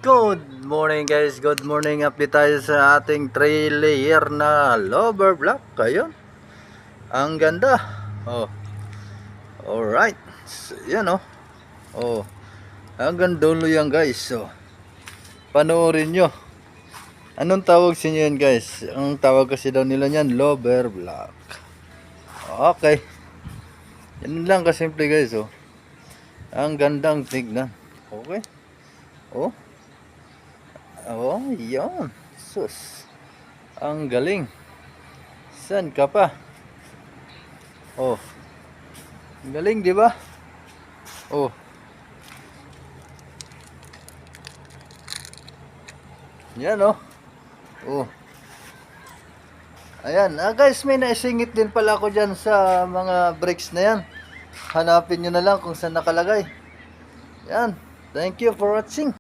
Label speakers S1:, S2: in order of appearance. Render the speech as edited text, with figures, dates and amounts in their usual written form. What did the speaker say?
S1: Good morning guys, good morning. Update tayo sa ating 3 layer na lower block. Ayun, ang ganda. Oh, alright. So, yan oh. Oh, hanggang dulo yan guys. So, panoorin nyo. Anong tawag sa inyo yan guys? Ang tawag kasi daw nila yan, lower block. Okay. Yan lang kasimple guys oh. Ang gandang tignan. Okay. Oh. Oh, yan. Sus. Ang galing. San ka pa? Oh. Ang galing, di ba? Oh. Yan, oh. Oh. Ayan. Guys, may naisingit din pala ako dyan sa mga bricks na yan. Hanapin nyo na lang kung saan nakalagay. Yan. Thank you for watching.